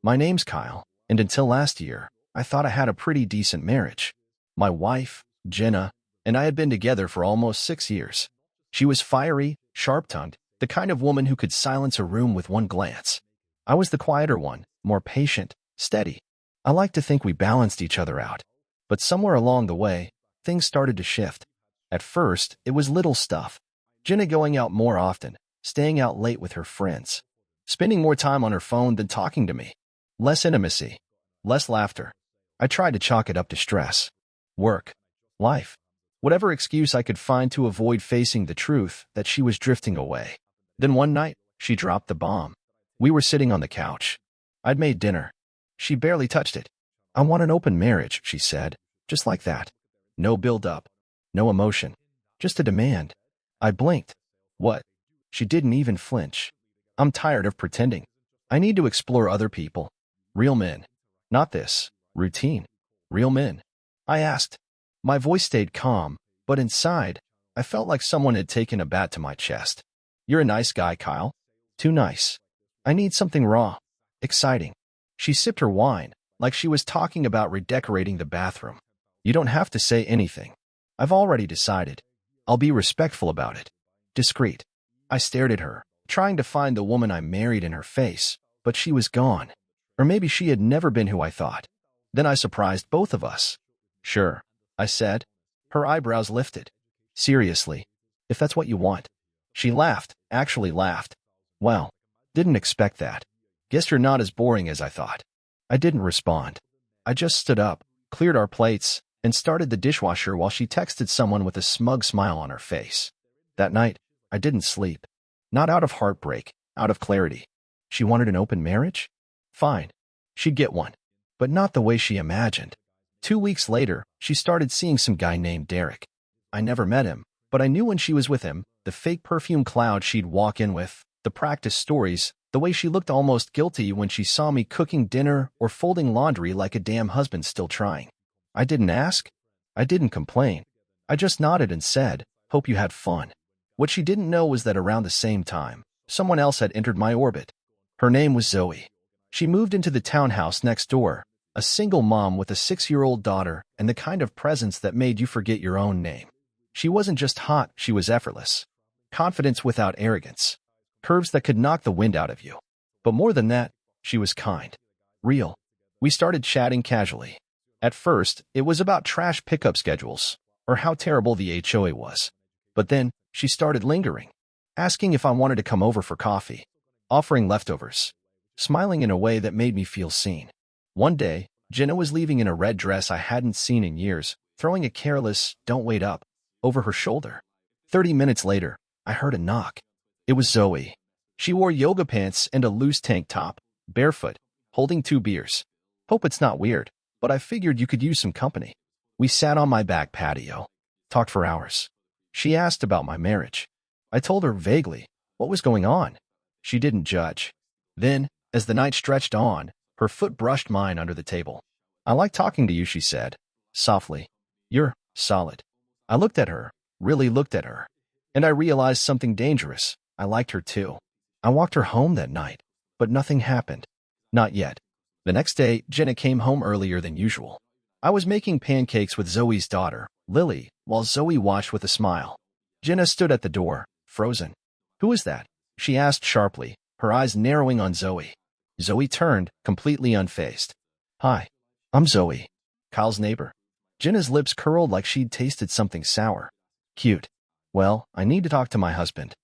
My name's Kyle, and until last year, I thought I had a pretty decent marriage. My wife, Jenna, and I had been together for almost 6 years. She was fiery, sharp-tongued, the kind of woman who could silence a room with one glance. I was the quieter one, more patient, steady. I like to think we balanced each other out. But somewhere along the way, things started to shift. At first, it was little stuff. Jenna going out more often, staying out late with her friends, spending more time on her phone than talking to me. Less intimacy, less laughter. I tried to chalk it up to stress, work, life, whatever excuse I could find to avoid facing the truth that she was drifting away. Then one night, she dropped the bomb. We were sitting on the couch. I'd made dinner. She barely touched it. "I want an open marriage," she said, just like that. No build-up, no emotion, just a demand. I blinked. "What?" She didn't even flinch. "I'm tired of pretending. I need to explore other people. Real men. Not this routine. Real men." I asked. My voice stayed calm, but inside, I felt like someone had taken a bat to my chest. "You're a nice guy, Kyle. Too nice. I need something raw, exciting." She sipped her wine, like she was talking about redecorating the bathroom. "You don't have to say anything. I've already decided. I'll be respectful about it. Discreet." I stared at her, trying to find the woman I married in her face, but she was gone. Or maybe she had never been who I thought. Then I surprised both of us. "Sure," I said. Her eyebrows lifted. "Seriously, if that's what you want." She laughed, actually laughed. "Well, didn't expect that. Guess you're not as boring as I thought." I didn't respond. I just stood up, cleared our plates, and started the dishwasher while she texted someone with a smug smile on her face. That night, I didn't sleep. Not out of heartbreak, out of clarity. She wanted an open marriage? Fine. She'd get one. But not the way she imagined. 2 weeks later, she started seeing some guy named Derek. I never met him, but I knew when she was with him, the fake perfume cloud she'd walk in with, the practice stories, the way she looked almost guilty when she saw me cooking dinner or folding laundry like a damn husband still trying. I didn't ask. I didn't complain. I just nodded and said, "Hope you had fun." What she didn't know was that around the same time, someone else had entered my orbit. Her name was Zoe. She moved into the townhouse next door, a single mom with a 6-year-old daughter and the kind of presence that made you forget your own name. She wasn't just hot, she was effortless. Confidence without arrogance. Curves that could knock the wind out of you. But more than that, she was kind. Real. We started chatting casually. At first, it was about trash pickup schedules, or how terrible the HOA was. But then, she started lingering, asking if I wanted to come over for coffee, offering leftovers, smiling in a way that made me feel seen. One day, Jenna was leaving in a red dress I hadn't seen in years, throwing a careless, "Don't wait up," over her shoulder. 30 minutes later, I heard a knock. It was Zoe. She wore yoga pants and a loose tank top, barefoot, holding 2 beers. Hope it's not weird, but I figured you could use some company. We sat on my back patio, talked for hours. She asked about my marriage. I told her vaguely what was going on. She didn't judge. Then, as the night stretched on, her foot brushed mine under the table. "I like talking to you," she said, softly. "You're solid." I looked at her, really looked at her. And I realized something dangerous. I liked her too. I walked her home that night, but nothing happened. Not yet. The next day, Jenna came home earlier than usual. I was making pancakes with Zoe's daughter, Lily, while Zoe watched with a smile. Jenna stood at the door, frozen. "Who is that?" she asked sharply, her eyes narrowing on Zoe. Zoe turned, completely unfazed. "Hi, I'm Zoe, Kyle's neighbor." Jenna's lips curled like she'd tasted something sour. "Cute. Well, I need to talk to my husband."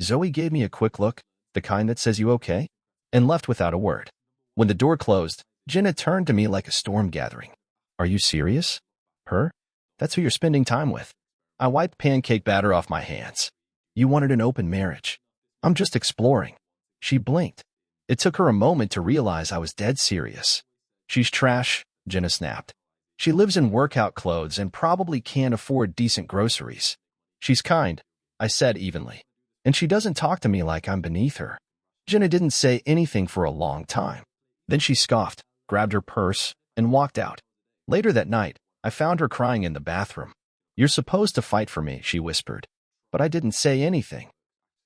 Zoe gave me a quick look, the kind that says you okay, and left without a word. When the door closed, Jenna turned to me like a storm gathering. "Are you serious? Her? That's who you're spending time with?" I wiped pancake batter off my hands. "You wanted an open marriage." "I'm just exploring." She blinked. It took her a moment to realize I was dead serious. "She's trash," Jenna snapped. "She lives in workout clothes and probably can't afford decent groceries." "She's kind," I said evenly. "And she doesn't talk to me like I'm beneath her." Jenna didn't say anything for a long time. Then she scoffed, grabbed her purse, and walked out. Later that night, I found her crying in the bathroom. "You're supposed to fight for me," she whispered. But I didn't say anything.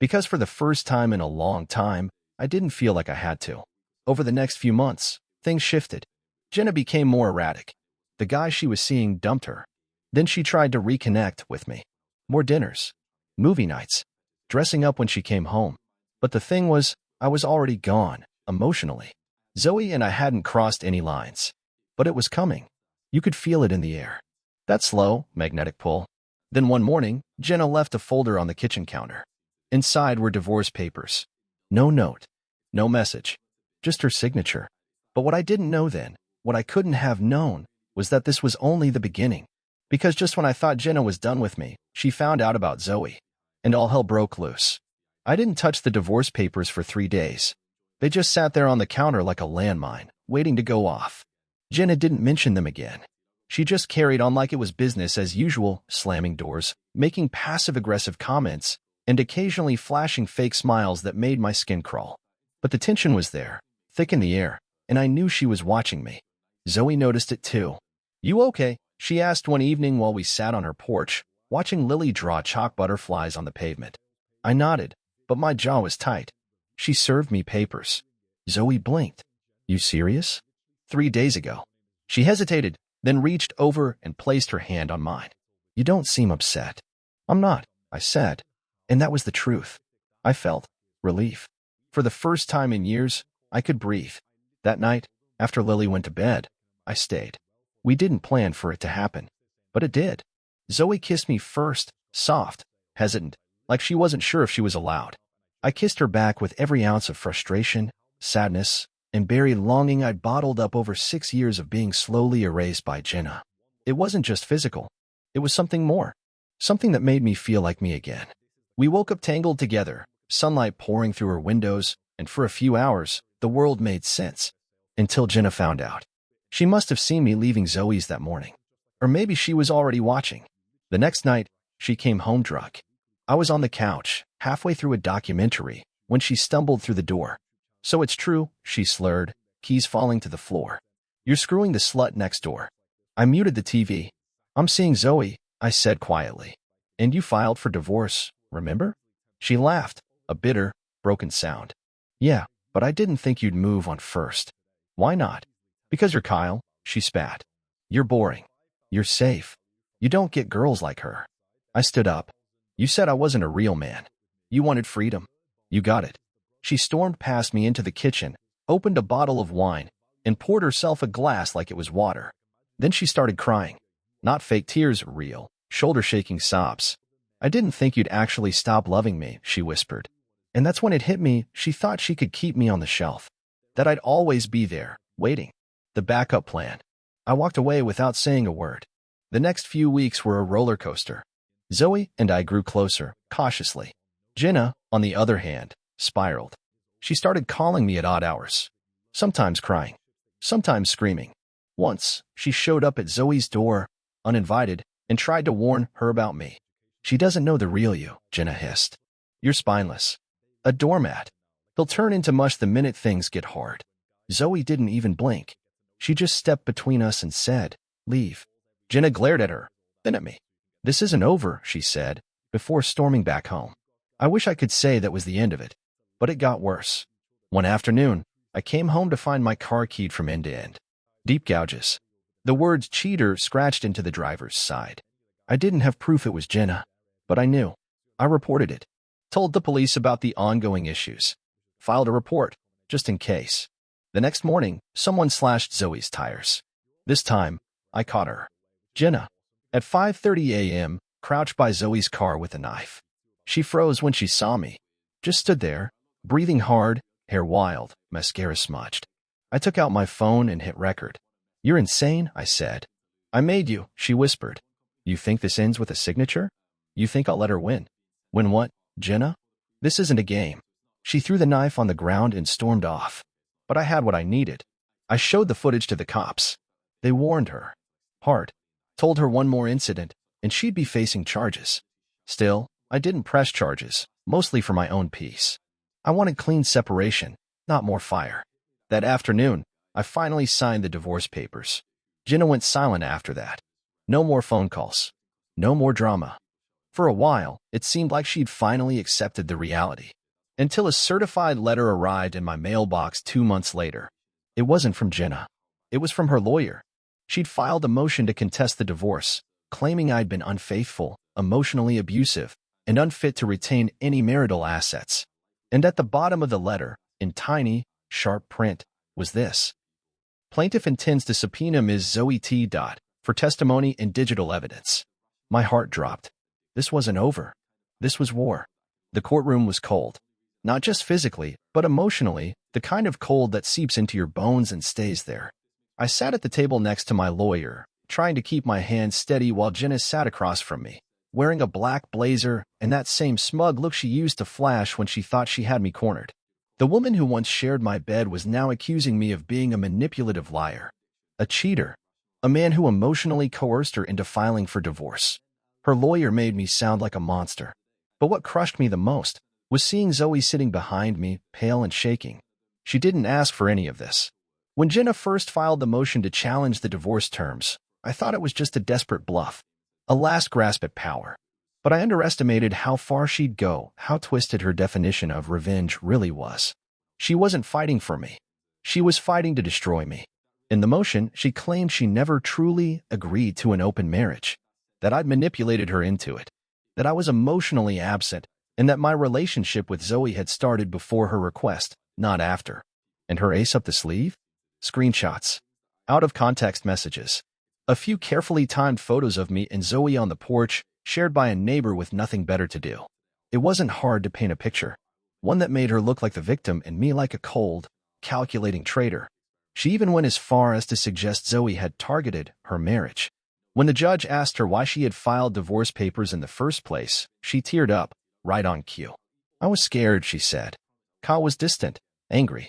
Because for the first time in a long time, I didn't feel like I had to. Over the next few months, things shifted. Jenna became more erratic. The guy she was seeing dumped her. Then she tried to reconnect with me. More dinners, movie nights, dressing up when she came home. But the thing was, I was already gone, emotionally. Zoe and I hadn't crossed any lines. But it was coming. You could feel it in the air. That slow, magnetic pull. Then one morning, Jenna left a folder on the kitchen counter. Inside were divorce papers. No note. No message. Just her signature. But what I didn't know then, what I couldn't have known, was that this was only the beginning. Because just when I thought Jenna was done with me, she found out about Zoe. And all hell broke loose. I didn't touch the divorce papers for 3 days. They just sat there on the counter like a landmine, waiting to go off. Jenna didn't mention them again. She just carried on like it was business as usual, slamming doors, making passive-aggressive comments, and occasionally flashing fake smiles that made my skin crawl. But the tension was there, thick in the air, and I knew she was watching me. Zoe noticed it too. "You okay?" she asked one evening while we sat on her porch, watching Lily draw chalk butterflies on the pavement. I nodded, but my jaw was tight. She served me papers. Zoe blinked. "You serious?" 3 days ago. She hesitated, then reached over and placed her hand on mine. "You don't seem upset." "I'm not," I said. And that was the truth. I felt relief. For the first time in years, I could breathe. That night, after Lily went to bed, I stayed. We didn't plan for it to happen, but it did. Zoe kissed me first, soft, hesitant, like she wasn't sure if she was allowed. I kissed her back with every ounce of frustration, sadness, and buried longing I'd bottled up over 6 years of being slowly erased by Jenna. It wasn't just physical. It was something more. Something that made me feel like me again. We woke up tangled together, sunlight pouring through her windows, and for a few hours, the world made sense. Until Jenna found out. She must have seen me leaving Zoe's that morning. Or maybe she was already watching. The next night, she came home drunk. I was on the couch, halfway through a documentary, when she stumbled through the door. "So it's true," she slurred, keys falling to the floor. "You're screwing the slut next door." I muted the TV. "I'm seeing Zoe," I said quietly. "And you filed for divorce, remember?" She laughed, a bitter, broken sound. "Yeah, but I didn't think you'd move on first." "Why not?" "Because you're Kyle," she spat. "You're boring. You're safe. You don't get girls like her." I stood up. "You said I wasn't a real man. You wanted freedom. You got it." She stormed past me into the kitchen, opened a bottle of wine, and poured herself a glass like it was water. Then she started crying. Not fake tears, real, shoulder-shaking sobs. "I didn't think you'd actually stop loving me," she whispered. And that's when it hit me, she thought she could keep me on the shelf. That I'd always be there, waiting. The backup plan. I walked away without saying a word. The next few weeks were a roller coaster. Zoe and I grew closer, cautiously. Jenna, on the other hand, spiraled. She started calling me at odd hours. Sometimes crying. Sometimes screaming. Once, she showed up at Zoe's door, uninvited, and tried to warn her about me. "She doesn't know the real you," Jenna hissed. "You're spineless. A doormat. He'll turn into mush the minute things get hard." Zoe didn't even blink. She just stepped between us and said, "Leave." Jenna glared at her, then at me. "This isn't over," she said, before storming back home. I wish I could say that was the end of it, but it got worse. One afternoon, I came home to find my car keyed from end to end. Deep gouges. The words cheater scratched into the driver's side. I didn't have proof it was Jenna, but I knew. I reported it. Told the police about the ongoing issues. Filed a report, just in case. The next morning, someone slashed Zoe's tires. This time, I caught her. Jenna. At 5:30 a.m., crouched by Zoe's car with a knife. She froze when she saw me. Just stood there, breathing hard, hair wild, mascara smudged. I took out my phone and hit record. "You're insane," I said. "I made you," she whispered. "You think this ends with a signature? You think I'll let her win?" "Win what, Jenna? This isn't a game." She threw the knife on the ground and stormed off. But I had what I needed. I showed the footage to the cops. They warned her. Hard. Told her one more incident, and she'd be facing charges. Still, I didn't press charges, mostly for my own peace. I wanted clean separation, not more fire. That afternoon, I finally signed the divorce papers. Jenna went silent after that. No more phone calls. No more drama. For a while, it seemed like she'd finally accepted the reality. until a certified letter arrived in my mailbox 2 months later. It wasn't from Jenna. It was from her lawyer. She'd filed a motion to contest the divorce, claiming I'd been unfaithful, emotionally abusive, and unfit to retain any marital assets. And at the bottom of the letter, in tiny, sharp print, was this: Plaintiff intends to subpoena Ms. Zoe T. for testimony and digital evidence. My heart dropped. This wasn't over. This was war. The courtroom was cold. Not just physically, but emotionally, the kind of cold that seeps into your bones and stays there. I sat at the table next to my lawyer, trying to keep my hands steady while Jenna sat across from me, wearing a black blazer and that same smug look she used to flash when she thought she had me cornered. The woman who once shared my bed was now accusing me of being a manipulative liar, a cheater, a man who emotionally coerced her into filing for divorce. Her lawyer made me sound like a monster. But what crushed me the most was seeing Zoe sitting behind me, pale and shaking. She didn't ask for any of this. When Jenna first filed the motion to challenge the divorce terms, I thought it was just a desperate bluff, a last grasp at power. But I underestimated how far she'd go, how twisted her definition of revenge really was. She wasn't fighting for me. She was fighting to destroy me. In the motion, she claimed she never truly agreed to an open marriage, that I'd manipulated her into it, that I was emotionally absent, and that my relationship with Zoe had started before her request, not after. And her ace up the sleeve? Screenshots. Out-of-context messages. A few carefully timed photos of me and Zoe on the porch, shared by a neighbor with nothing better to do. It wasn't hard to paint a picture, one that made her look like the victim and me like a cold, calculating traitor. She even went as far as to suggest Zoe had targeted her marriage. When the judge asked her why she had filed divorce papers in the first place, she teared up, right on cue. I was scared, she said. Kyle was distant, angry.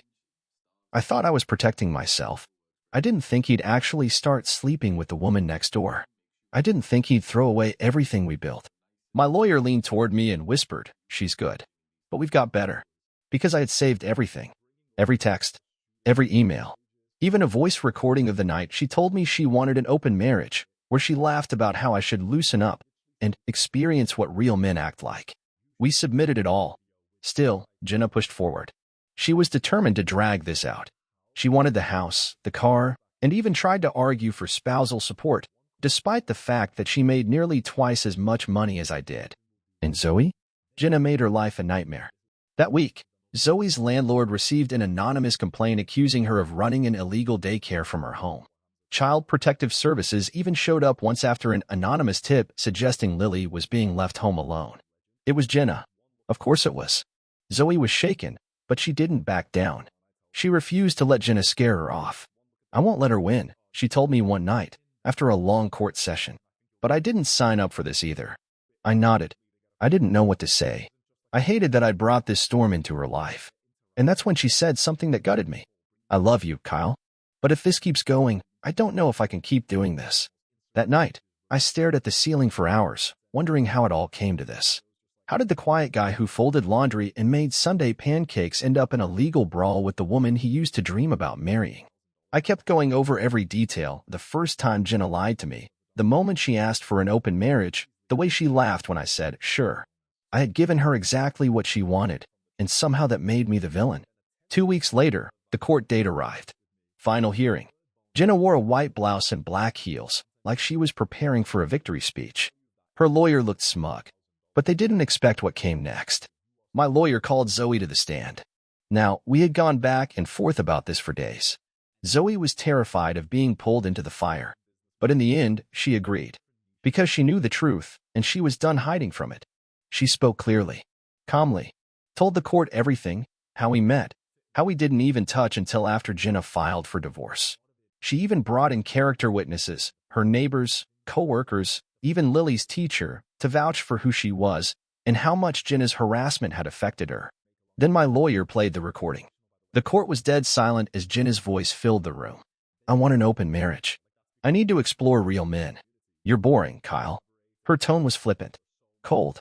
I thought I was protecting myself. I didn't think he'd actually start sleeping with the woman next door. I didn't think he'd throw away everything we built. My lawyer leaned toward me and whispered, "She's good. But we've got better." Because I had saved everything. Every text. Every email. Even a voice recording of the night she told me she wanted an open marriage, where she laughed about how I should loosen up and experience what real men act like. We submitted it all. Still, Jenna pushed forward. She was determined to drag this out. She wanted the house, the car, and even tried to argue for spousal support, despite the fact that she made nearly twice as much money as I did. And Zoe? Jenna made her life a nightmare. That week, Zoe's landlord received an anonymous complaint accusing her of running an illegal daycare from her home. Child Protective Services even showed up once after an anonymous tip suggesting Lily was being left home alone. It was Jenna. Of course it was. Zoe was shaken, but she didn't back down. She refused to let Jenna scare her off. "I won't let her win," she told me one night, after a long court session. But I didn't sign up for this either. I nodded. I didn't know what to say. I hated that I'd brought this storm into her life. And that's when she said something that gutted me. "I love you, Kyle. But if this keeps going, I don't know if I can keep doing this." That night, I stared at the ceiling for hours, wondering how it all came to this. How did the quiet guy who folded laundry and made Sunday pancakes end up in a legal brawl with the woman he used to dream about marrying? I kept going over every detail: the first time Jenna lied to me, the moment she asked for an open marriage, the way she laughed when I said, "Sure." I had given her exactly what she wanted, and somehow that made me the villain. 2 weeks later, the court date arrived. Final hearing. Jenna wore a white blouse and black heels, like she was preparing for a victory speech. Her lawyer looked smug. But they didn't expect what came next. My lawyer called Zoe to the stand. Now, we had gone back and forth about this for days. Zoe was terrified of being pulled into the fire. But in the end, she agreed. Because she knew the truth, and she was done hiding from it. She spoke clearly, calmly, told the court everything, how we met, how we didn't even touch until after Jenna filed for divorce. She even brought in character witnesses, her neighbors, co-workers, even Lily's teacher, to vouch for who she was and how much Jenna's harassment had affected her. Then my lawyer played the recording. The court was dead silent as Jenna's voice filled the room. "I want an open marriage. I need to explore real men. You're boring, Kyle." Her tone was flippant, cold.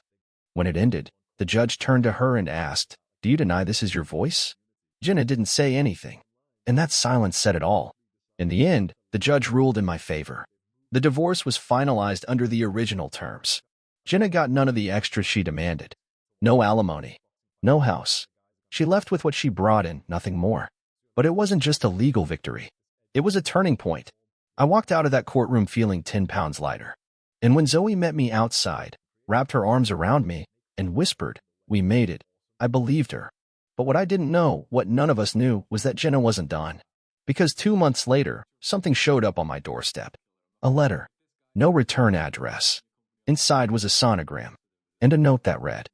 When it ended, the judge turned to her and asked, "Do you deny this is your voice?" Jenna didn't say anything, and that silence said it all. In the end, the judge ruled in my favor. The divorce was finalized under the original terms. Jenna got none of the extras she demanded. No alimony. No house. She left with what she brought in, nothing more. But it wasn't just a legal victory. It was a turning point. I walked out of that courtroom feeling 10 pounds lighter. And when Zoe met me outside, wrapped her arms around me, and whispered, "We made it," I believed her. But what I didn't know, what none of us knew, was that Jenna wasn't done. Because 2 months later, something showed up on my doorstep. A letter. No return address. Inside was a sonogram. And a note that read,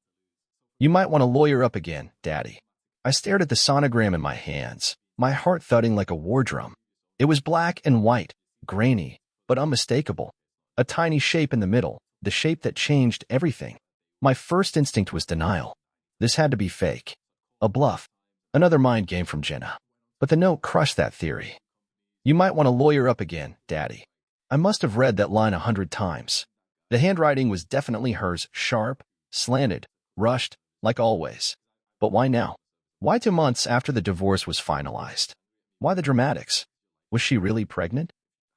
"You might want to lawyer up again, Daddy." I stared at the sonogram in my hands, my heart thudding like a war drum. It was black and white, grainy, but unmistakable. A tiny shape in the middle, the shape that changed everything. My first instinct was denial. This had to be fake. A bluff. Another mind game from Jenna. But the note crushed that theory. "You might want to lawyer up again, Daddy." I must have read that line 100 times. The handwriting was definitely hers, sharp, slanted, rushed, like always. But why now? Why 2 months after the divorce was finalized? Why the dramatics? Was she really pregnant?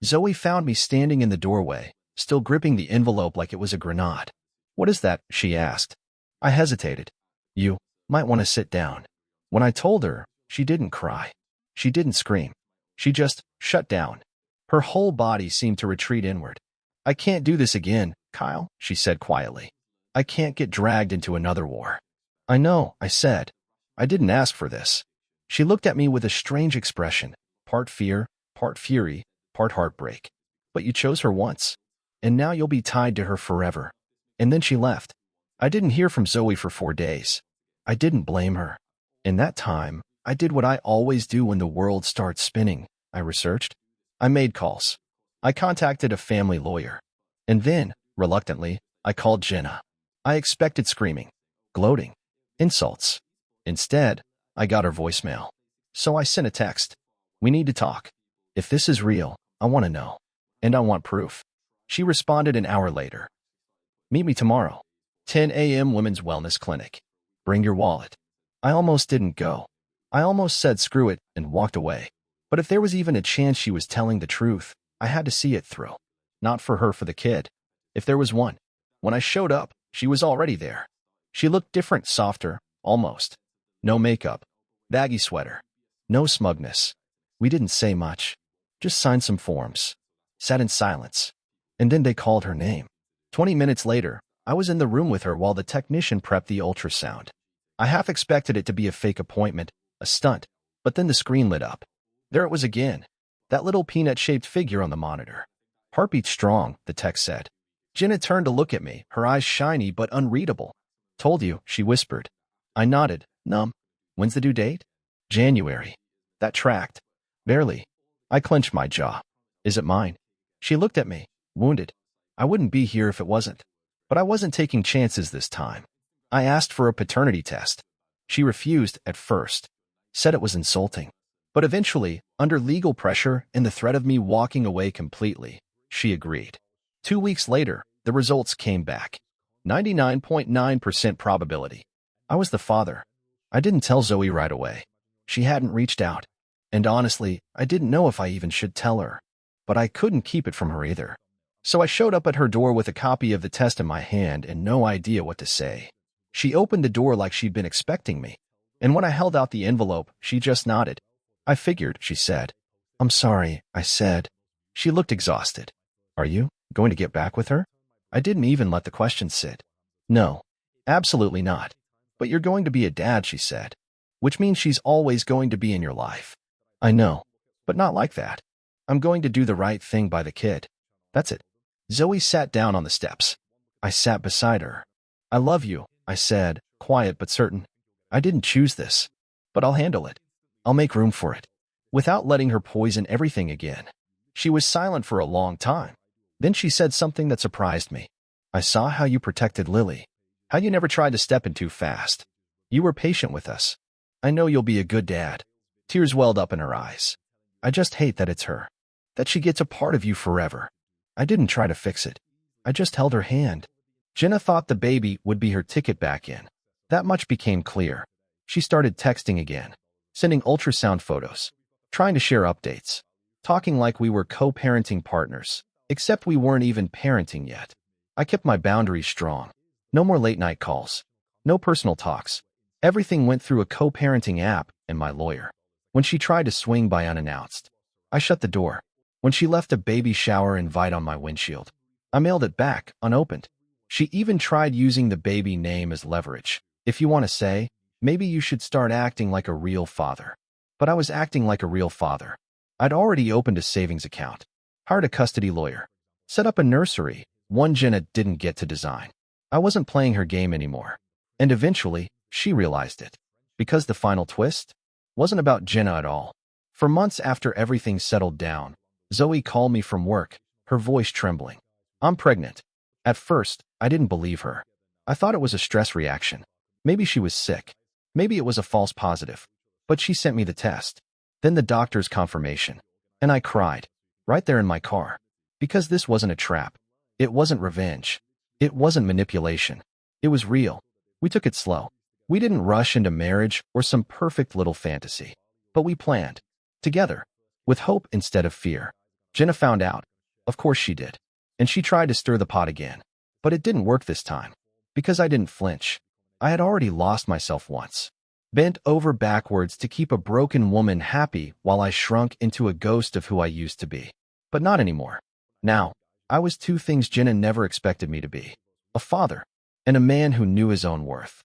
Zoe found me standing in the doorway, still gripping the envelope like it was a grenade. "What is that?" she asked. I hesitated. "You might want to sit down." When I told her, she didn't cry. She didn't scream. She just shut down. Her whole body seemed to retreat inward. "I can't do this again, Kyle," she said quietly. "I can't get dragged into another war." "I know," I said. "I didn't ask for this." She looked at me with a strange expression, part fear, part fury, part heartbreak. "But you chose her once, and now you'll be tied to her forever." And then she left. I didn't hear from Zoe for 4 days. I didn't blame her. In that time, I did what I always do when the world starts spinning. I researched. I made calls. I contacted a family lawyer. And then, reluctantly, I called Jenna. I expected screaming, gloating, insults. Instead, I got her voicemail. So I sent a text. "We need to talk. If this is real, I want to know. And I want proof." She responded an hour later. "Meet me tomorrow. 10 a.m. Women's Wellness Clinic. Bring your wallet." I almost didn't go. I almost said screw it and walked away. But if there was even a chance she was telling the truth, I had to see it through. Not for her, for the kid. If there was one. When I showed up, she was already there. She looked different, softer, almost. No makeup. Baggy sweater. No smugness. We didn't say much. Just signed some forms. Sat in silence. And then they called her name. 20 minutes later, I was in the room with her while the technician prepped the ultrasound. I half expected it to be a fake appointment, a stunt, but then the screen lit up. There it was again. That little peanut-shaped figure on the monitor. "Heartbeat strong," the text said. Jenna turned to look at me, her eyes shiny but unreadable. "Told you," she whispered. I nodded, numb. "When's the due date?" "January." That tracked. Barely. I clenched my jaw. "Is it mine?" She looked at me, wounded. I wouldn't be here if it wasn't. But I wasn't taking chances this time. I asked for a paternity test. She refused at first. Said it was insulting. But eventually, under legal pressure and the threat of me walking away completely, she agreed. 2 weeks later, the results came back. 99.9% probability. I was the father. I didn't tell Zoe right away. She hadn't reached out. And honestly, I didn't know if I even should tell her. But I couldn't keep it from her either. So I showed up at her door with a copy of the test in my hand and no idea what to say. She opened the door like she'd been expecting me. And when I held out the envelope, she just nodded. "I figured," she said. "I'm sorry," I said. She looked exhausted. "Are you going to get back with her?" I didn't even let the question sit. "No, absolutely not. But you're going to be a dad," she said. "Which means she's always going to be in your life." "I know, but not like that. I'm going to do the right thing by the kid. That's it." Zoe sat down on the steps. I sat beside her. "I love you," I said, quiet but certain. "I didn't choose this, but I'll handle it. I'll make room for it." Without letting her poison everything again. She was silent for a long time. Then she said something that surprised me. "I saw how you protected Lily. How you never tried to step in too fast. You were patient with us. I know you'll be a good dad." Tears welled up in her eyes. "I just hate that it's her. That she gets a part of you forever." I didn't try to fix it. I just held her hand. Jenna thought the baby would be her ticket back in. That much became clear. She started texting again, sending ultrasound photos, trying to share updates, talking like we were co-parenting partners, except we weren't even parenting yet. I kept my boundaries strong. No more late-night calls. No personal talks. Everything went through a co-parenting app and my lawyer. When she tried to swing by unannounced, I shut the door. When she left a baby shower invite on my windshield, I mailed it back, unopened. She even tried using the baby name as leverage. If you want to say, maybe you should start acting like a real father. But I was acting like a real father. I'd already opened a savings account, hired a custody lawyer, set up a nursery, one Jenna didn't get to design. I wasn't playing her game anymore. And eventually, she realized it. Because the final twist wasn't about Jenna at all. For months after everything settled down, Zoe called me from work, her voice trembling. I'm pregnant. At first, I didn't believe her. I thought it was a stress reaction. Maybe she was sick. Maybe it was a false positive. But she sent me the test. Then the doctor's confirmation. And I cried. Right there in my car. Because this wasn't a trap. It wasn't revenge. It wasn't manipulation. It was real. We took it slow. We didn't rush into marriage or some perfect little fantasy. But we planned. Together. With hope instead of fear. Jenna found out. Of course she did. And she tried to stir the pot again. But it didn't work this time. Because I didn't flinch. I had already lost myself once. Bent over backwards to keep a broken woman happy while I shrunk into a ghost of who I used to be. But not anymore. Now, I was two things Jenna never expected me to be. A father. And a man who knew his own worth.